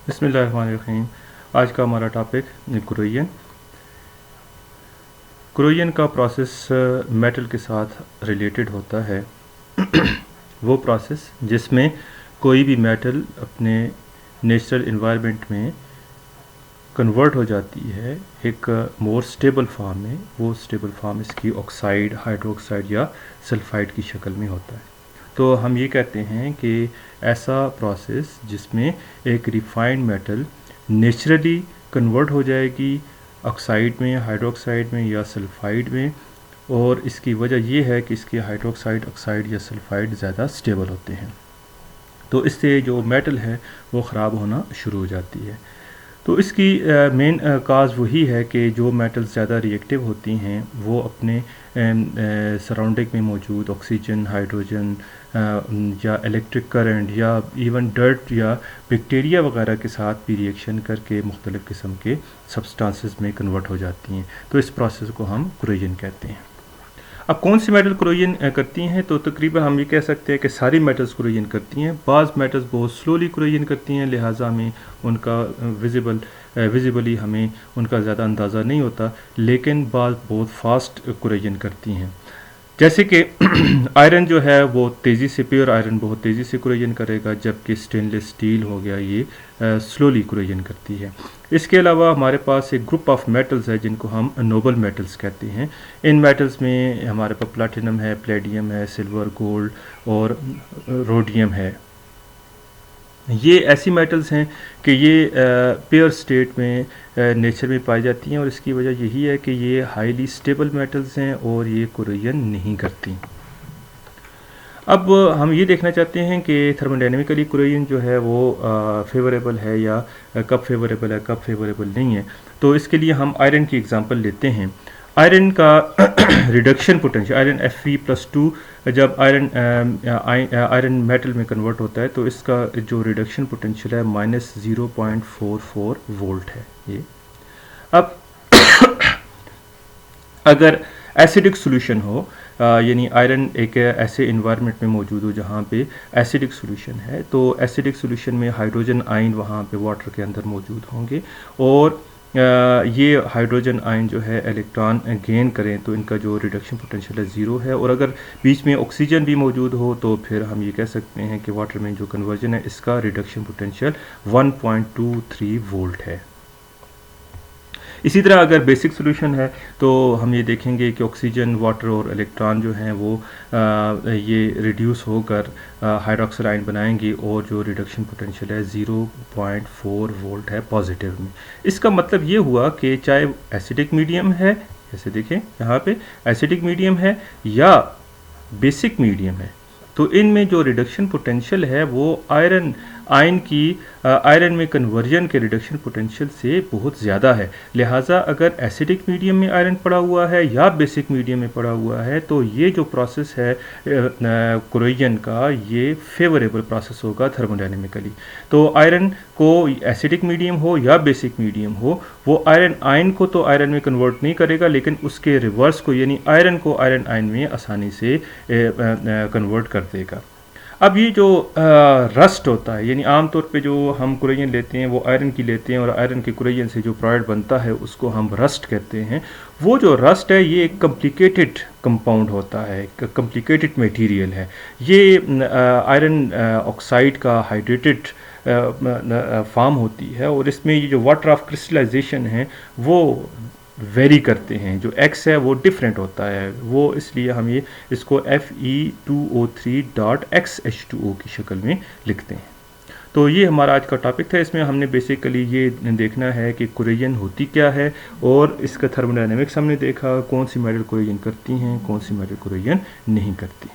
बिस्मिल्लाहिर्रहमानिर्रहीम। आज का हमारा टॉपिक क्रोयन। क्रोयन का प्रोसेस मेटल के साथ रिलेटेड होता है। वो प्रोसेस जिसमें कोई भी मेटल अपने नेचुरल इन्वायरमेंट में कन्वर्ट हो जाती है एक मोर स्टेबल फॉर्म में। वो स्टेबल फॉर्म इसकी ऑक्साइड, हाइड्रोक्साइड या सल्फाइड की शक्ल में होता है। तो हम ये कहते हैं कि ऐसा प्रोसेस जिसमें एक रिफाइंड मेटल नेचुरली कन्वर्ट हो जाएगी ऑक्साइड में, हाइड्रोक्साइड में या सल्फाइड में, और इसकी वजह ये है कि इसके हाइड्रोक्साइड, ऑक्साइड या सल्फाइड ज़्यादा स्टेबल होते हैं। तो इससे जो मेटल है वो ख़राब होना शुरू हो जाती है। तो इसकी मेन काज वही है कि जो मेटल्स ज़्यादा रिएक्टिव होती हैं वो अपने सराउंडिंग में मौजूद ऑक्सीजन, हाइड्रोजन या इलेक्ट्रिक करंट या इवन डर्ट या बैक्टीरिया वगैरह के साथ भी रिएक्शन करके मुख्तलिफ़ किस्म के सब्सटेंसेस में कन्वर्ट हो जाती हैं। तो इस प्रोसेस को हम क्रोजन कहते हैं। अब कौन सी मेटल क्रोजन करती हैं? तो तकरीबन हम ये कह सकते हैं कि सारी मेटल्स क्रोजन करती हैं। बाज़ मेटल्स बहुत स्लोली क्रोजन करती हैं, लिहाजा हमें उनका विजिबली हमें उनका ज़्यादा अंदाज़ा नहीं होता, लेकिन बाज़ बहुत फास्ट क्रोजन करती हैं। जैसे कि आयरन जो है वो तेज़ी से, प्योर आयरन बहुत तेज़ी से क्रोजन करेगा, जबकि स्टेनलेस स्टील हो गया ये स्लोली क्रोजन करती है। इसके अलावा हमारे पास एक ग्रुप ऑफ मेटल्स है जिनको हम नोबल मेटल्स कहते हैं। इन मेटल्स में हमारे पास प्लैटिनम है, प्लेडियम है, सिल्वर, गोल्ड और रोडियम है। ये ऐसी मेटल्स हैं कि ये पेयर स्टेट में नेचर में पाई जाती हैं, और इसकी वजह यही है कि ये हाईली स्टेबल मेटल्स हैं और ये क्रोजन नहीं करती। अब हम ये देखना चाहते हैं कि थर्मोडायनेमिकली क्रोजन जो है वो फेवरेबल है या कब फेवरेबल है, कब फेवरेबल नहीं है। तो इसके लिए हम आयरन की एग्जांपल लेते हैं। आयरन का रिडक्शन पोटेंशियल, आयरन Fe+2 जब आयरन मेटल में कन्वर्ट होता है तो इसका जो रिडक्शन पोटेंशियल है -0.44 वोल्ट है ये। अब अगर एसिडिक सोल्यूशन हो, यानी आयरन एक ऐसे इन्वायरमेंट में मौजूद हो जहाँ पे एसिडिक सोल्यूशन है, तो एसिडिक सोल्यूशन में हाइड्रोजन आयन वहाँ पे वाटर के अंदर मौजूद होंगे, और ये हाइड्रोजन आयन जो है इलेक्ट्रॉन गेन करें तो इनका जो रिडक्शन पोटेंशियल है 0 है। और अगर बीच में ऑक्सीजन भी मौजूद हो तो फिर हम ये कह सकते हैं कि वाटर में जो कन्वर्जन है इसका रिडक्शन पोटेंशियल 1.23 वोल्ट है। इसी तरह अगर बेसिक सोल्यूशन है तो हम ये देखेंगे कि ऑक्सीजन, वाटर और इलेक्ट्रॉन जो हैं वो ये रिड्यूस होकर हाइड्रोक्साइड आयन बनाएंगे, और जो रिडक्शन पोटेंशियल है 0.4 वोल्ट है पॉजिटिव में। इसका मतलब ये हुआ कि चाहे एसिडिक मीडियम है, जैसे देखें यहाँ पे एसिडिक मीडियम है या बेसिक मीडियम है, तो इनमें जो रिडक्शन पोटेंशियल है वो आयरन में कन्वर्जन के रिडक्शन पोटेंशियल से बहुत ज़्यादा है। लिहाजा अगर एसिडिक मीडियम में आयरन पड़ा हुआ है या बेसिक मीडियम में पड़ा हुआ है तो ये जो प्रोसेस है क्रोजन का, ये फेवरेबल प्रोसेस होगा थर्मोडायनेमिकली। तो आयरन को एसिडिक मीडियम हो या बेसिक मीडियम हो, वो आयन को तो आयरन में कन्वर्ट नहीं करेगा, लेकिन उसके रिवर्स को यानी आयरन को आयरन आयन में आसानी से कन्वर्ट कर देगा। अब ये जो रस्ट होता है, यानी आम तौर पे जो हम क्रोजन लेते हैं वो आयरन की लेते हैं, और आयरन के क्रोजन से जो प्रोडक्ट बनता है उसको हम रस्ट कहते हैं। वो जो रस्ट है ये एक कम्प्लिकेटेड कंपाउंड होता है, कम्प्लिकेटेड मटेरियल है। ये आयरन ऑक्साइड का हाइड्रेटेड फॉर्म होती है, और इसमें ये जो वाटर ऑफ क्रिस्टलाइजेशन है वो वेरी करते हैं। जो एक्स है वो डिफरेंट होता है, वो इसलिए हम ये इसको Fe2O3.XH2O की शक्ल में लिखते हैं। तो ये हमारा आज का टॉपिक था। इसमें हमने बेसिकली ये देखना है कि क्रोजन होती क्या है, और इसका थर्मोडायनेमिक्स हमने देखा, कौन सी मेटल क्रोजन करती हैं, कौन सी मेटल क्रोजन नहीं करती।